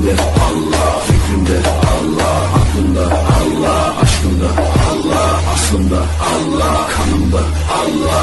Kalbimde Allah, fikrimde Allah, aklımda Allah, aşkımda Allah, aslımda Allah, kanımda Allah.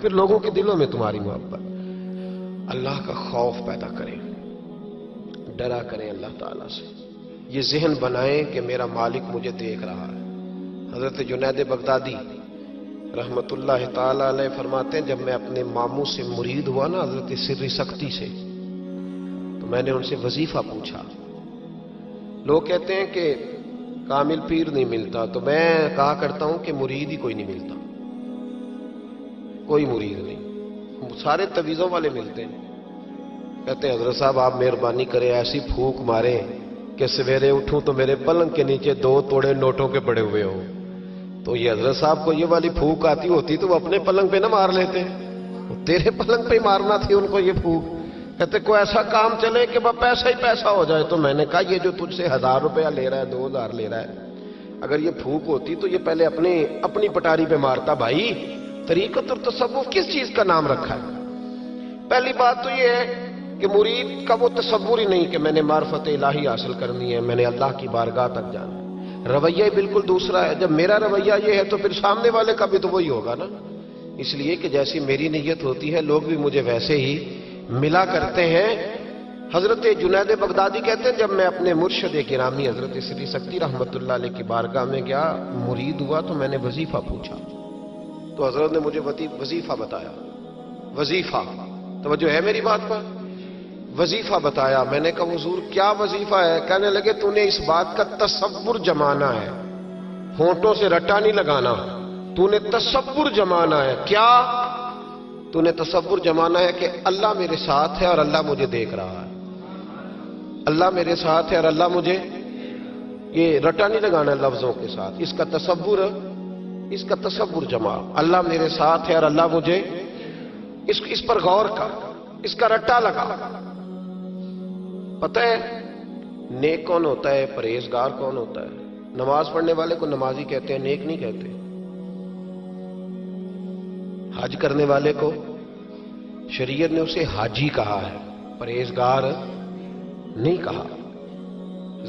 پھر لوگوں کے دلوں میں تمہاری محبت. اللہ کا خوف پیدا کریں، ڈرا کریں اللہ تعالیٰ سے. یہ ذہن بنائیں کہ میرا مالک مجھے دیکھ رہا ہے. حضرت جنید بغدادی رحمت اللہ تعالی علیہ فرماتے ہیں جب میں اپنے ماموں سے مرید ہوا نا حضرت سری سختی سے، تو میں نے ان سے وظیفہ پوچھا. لوگ کہتے ہیں کہ کامل پیر نہیں ملتا، تو میں کہا کرتا ہوں کہ مرید ہی کوئی نہیں ملتا، کوئی مرید نہیں، سارے تویزوں والے ملتے ہیں. کہتے ہیں حضرت صاحب آپ مہربانی کریں ایسی پھونک ماریں کہ سویرے اٹھوں تو میرے پلنگ کے نیچے 2 توڑے نوٹوں کے پڑے ہوئے ہوں. تو یہ حضرت صاحب کو یہ والی پھونک آتی ہوتی تو وہ اپنے پلنگ پہ نہ مار لیتے، تیرے پلنگ پہ مارنا تھی ان کو یہ پھونک. کہتے کوئی ایسا کام چلے کہ وہ پیسہ ہی پیسہ ہو جائے. تو میں نے کہا یہ جو تجھ سے 1000 روپیہ لے رہا ہے 2000 لے رہا ہے، اگر یہ پھونک ہوتی تو یہ پہلے اپنی پٹاری پہ مارتا. بھائی طریقت اور تصوف کس چیز کا نام رکھا ہے؟ پہلی بات تو یہ ہے کہ مرید کا وہ تصور ہی نہیں کہ میں نے معرفت الہی حاصل کرنی ہے، میں نے اللہ کی بارگاہ تک جانا ہے. رویہ بالکل دوسرا ہے. جب میرا رویہ یہ ہے تو پھر سامنے والے کا بھی تو وہی ہوگا نا. اس لیے کہ جیسی میری نیت ہوتی ہے لوگ بھی مجھے ویسے ہی ملا کرتے ہیں. حضرت جنید بغدادی کہتے ہیں جب میں اپنے مرشد گرامی حضرت سری سختی رحمت اللہ علیہ کی بارگاہ میں گیا، مرید ہوا، تو میں نے وظیفہ پوچھا تو حضرت نے مجھے وظیفہ بتایا. وظیفہ توجہ ہے میری بات پر؟ وظیفہ بتایا. میں نے کہا حضور کیا وظیفہ ہے؟ کہنے لگے تو نے اس بات کا تصور جمانا ہے، ہونٹوں سے رٹا نہیں لگانا، تو نے تصور جمانا ہے. کیا؟ تو نے تصور جمانا ہے کہ اللہ میرے ساتھ ہے اور اللہ مجھے دیکھ رہا ہے. اللہ میرے ساتھ ہے اور اللہ مجھے، یہ رٹا نہیں لگانا لفظوں کے ساتھ، اس کا تصور جما. اللہ میرے ساتھ ہے اور اللہ مجھے، اس پر غور کر، اس کا رٹا لگا. پتہ ہے نیک کون ہوتا ہے، پرہیزگار کون ہوتا ہے؟ نماز پڑھنے والے کو نمازی کہتے ہیں، نیک نہیں کہتے. حج کرنے والے کو شریعت نے اسے حاجی کہا ہے، پرہیزگار نہیں کہا.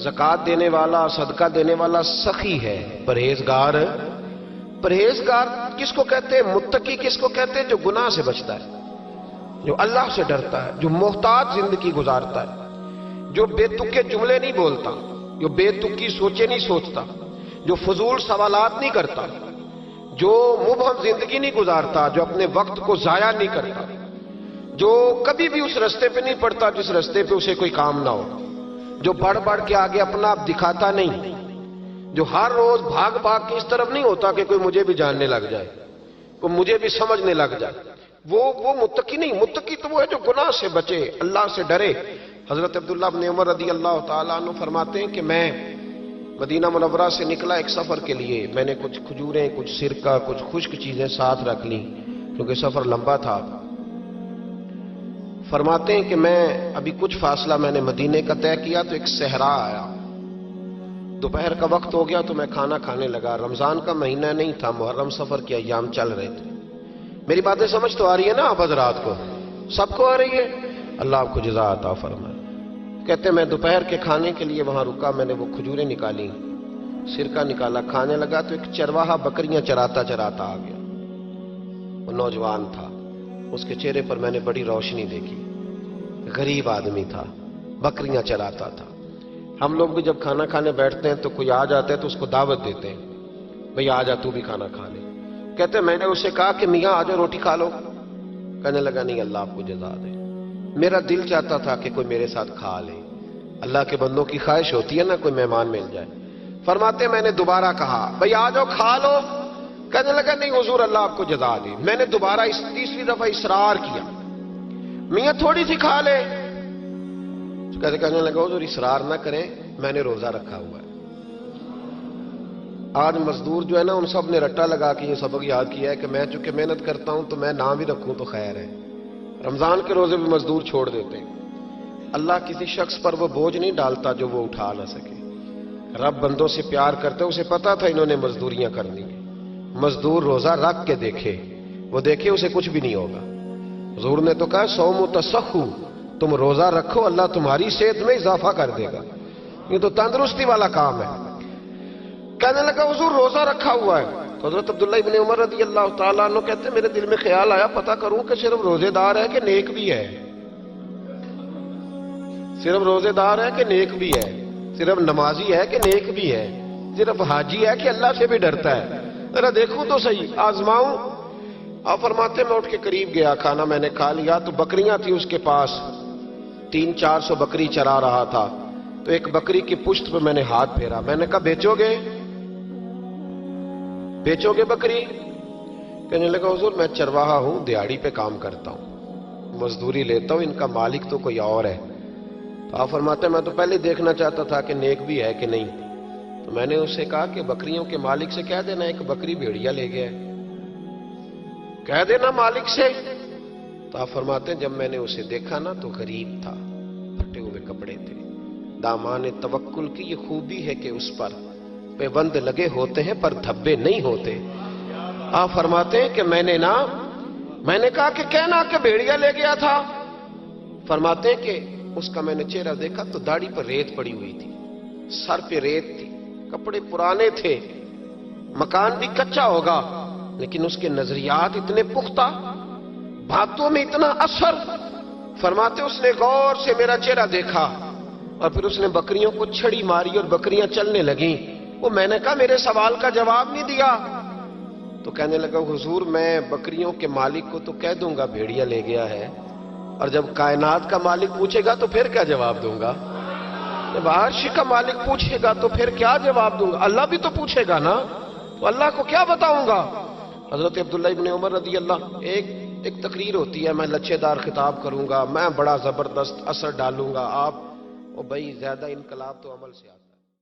زکوٰۃ دینے والا، صدقہ دینے والا سخی ہے، پرہیزگار کس کو کہتے ہیں؟ متقی کس کو کہتے ہیں؟ جو گناہ سے بچتا ہے، جو اللہ سے ڈرتا ہے، جو محتاط زندگی گزارتا ہے، جو بے تکے جملے نہیں بولتا، جو بے تکی سوچے نہیں سوچتا، جو فضول سوالات نہیں کرتا، جو مبہم زندگی نہیں گزارتا، جو اپنے وقت کو ضائع نہیں کرتا، جو کبھی بھی اس رستے پہ نہیں پڑتا جس رستے پہ اسے کوئی کام نہ ہو، جو بڑھ کے آگے اپنا آپ دکھاتا نہیں، جو ہر روز بھاگ کے اس طرف نہیں ہوتا کہ کوئی مجھے بھی جاننے لگ جائے، کوئی مجھے بھی سمجھنے لگ جائے. وہ متقی نہیں. متقی تو وہ ہے جو گناہ سے بچے، اللہ سے ڈرے. حضرت عبداللہ بن عمر رضی اللہ تعالیٰ عنہ فرماتے ہیں کہ میں مدینہ منورہ سے نکلا ایک سفر کے لیے. میں نے کچھ کھجوریں، کچھ سرکہ، کچھ خشک چیزیں ساتھ رکھ لیں کیونکہ سفر لمبا تھا. فرماتے ہیں کہ میں ابھی کچھ فاصلہ میں نے مدینے کا طے کیا تو ایک صحرا آیا. دوپہر کا وقت ہو گیا تو میں کھانا کھانے لگا. رمضان کا مہینہ نہیں تھا، محرم سفر کے ایام چل رہے تھے. میری باتیں سمجھ تو آ رہی ہے نا آپ حضرات کو؟ سب کو آ رہی ہے؟ اللہ آپ کو جزا عطا فرمائے. کہتے میں دوپہر کے کھانے کے لیے وہاں رکا. میں نے وہ کھجوریں نکالی، سرکہ نکالا، کھانے لگا تو ایک چرواہا بکریاں چراتا آ گیا. وہ نوجوان تھا، اس کے چہرے پر میں نے بڑی روشنی دیکھی. غریب آدمی تھا، بکریاں چراتا تھا. ہم لوگ بھی جب کھانا کھانے بیٹھتے ہیں تو کوئی آ جاتا ہے تو اس کو دعوت دیتے ہیں، بھئی آ جا تو بھی کھانا کھا لے. کہتے میں نے اسے کہا کہ میاں آ جا روٹی کھا لو. کہنے لگا نہیں، اللہ آپ کو جزا دے. میرا دل چاہتا تھا کہ کوئی میرے ساتھ کھا لے. اللہ کے بندوں کی خواہش ہوتی ہے نا کوئی مہمان مل جائے. فرماتے میں نے دوبارہ کہا بھئی آ جاؤ کھا لو. کہنے لگا نہیں حضور اللہ آپ کو جزا دے. میں نے دوبارہ تیسری دفعہ اصرار کیا، میاں تھوڑی سی کھا لے. کہنے لگا حضور اصرار نہ کریں، میں نے روزہ رکھا ہوا ہے. آج مزدور جو ہے نا ان سب نے رٹا لگا کے یہ سبق یاد کیا ہے کہ میں چونکہ محنت کرتا ہوں تو میں نام بھی رکھوں تو خیر ہے. رمضان کے روزے بھی مزدور چھوڑ دیتے ہیں. اللہ کسی شخص پر وہ بوجھ نہیں ڈالتا جو وہ اٹھا نہ سکے. رب بندوں سے پیار کرتے، اسے پتا تھا انہوں نے مزدوریاں کرنی ہیں. مزدور روزہ رکھ کے دیکھے، وہ دیکھے اسے کچھ بھی نہیں ہوگا. حضور نے تو کہا صوم تسخو، تم روزہ رکھو اللہ تمہاری صحت میں اضافہ کر دے گا. یہ تو تندرستی والا کام ہے. کہنے لگا حضور روزہ رکھا ہوا ہے. تو حضرت عبداللہ ابن عمر رضی اللہ تعالیٰ عنہ کہتے ہیں میرے دل میں خیال آیا پتہ کروں کہ صرف روزے دار ہے کہ نیک بھی ہے، صرف روزے دار ہے کہ نیک بھی ہے، صرف نمازی ہے کہ نیک بھی ہے، صرف حاجی ہے کہ اللہ سے بھی ڈرتا ہے، ذرا دیکھوں تو صحیح، آزماؤں۔ آپ فرماتے میں اٹھ کے قریب گیا، کھانا میں نے کھا لیا تو بکریاں تھیں اس کے پاس، 300-400 بکری چرا رہا تھا، تو ایک بکری کی پشت پہ میں نے ہاتھ پھیرا، میں نے کہا بیچو گے بیچو گے بکری؟ کہنے لگا حضور میں چرواہا ہوں، دیہاڑی پہ کام کرتا ہوں، مزدوری لیتا ہوں، ان کا مالک تو کوئی اور ہے۔ تو آپ فرماتے ہیں میں تو پہلے دیکھنا چاہتا تھا کہ نیک بھی ہے کہ نہیں، تو میں نے اس سے کہا کہ بکریوں کے مالک سے کہہ دینا ایک بکری بھیڑیا لے گیا ہے، کہہ دینا مالک سے۔ تو آپ فرماتے ہیں جب میں نے اسے دیکھا نا تو غریب تھا، پھٹے ہوئے کپڑے تھے۔ دامان توکل کی یہ خوبی ہے کہ اس پر پیوند لگے ہوتے ہیں پر دھبے نہیں ہوتے۔ آپ فرماتے ہیں کہ میں نے کہا کہ کہنا کہ بھیڑیا لے گیا تھا۔ فرماتے ہیں کہ اس کا میں نے چہرہ دیکھا تو داڑھی پر ریت پڑی ہوئی تھی، سر پہ ریت تھی، کپڑے پرانے تھے، مکان بھی کچا ہوگا، لیکن اس کے نظریات اتنے پختہ، باتوں میں اتنا اثر۔ فرماتے اس نے غور سے میرا چہرہ دیکھا اور پھر اس نے بکریوں کو چھڑی ماری اور بکریاں چلنے لگیں۔ وہ میں نے کہا میرے سوال کا جواب نہیں دیا۔ تو کہنے لگا حضور میں بکریوں کے مالک کو تو کہہ دوں گا بھیڑیا لے گیا ہے، اور جب کائنات کا مالک پوچھے گا تو پھر کیا جواب دوں گا؟ جب عرش کا مالک پوچھے گا تو پھر کیا جواب دوں گا؟ اللہ بھی تو پوچھے گا نا، تو اللہ کو کیا بتاؤں گا؟ حضرت عبداللہ ابن عمر رضی اللہ، ایک تقریر ہوتی ہے، میں لچھے دار خطاب کروں گا، میں بڑا زبردست اثر ڈالوں گا، آپ او بھائی زیادہ انقلاب تو عمل سے آتا ہے۔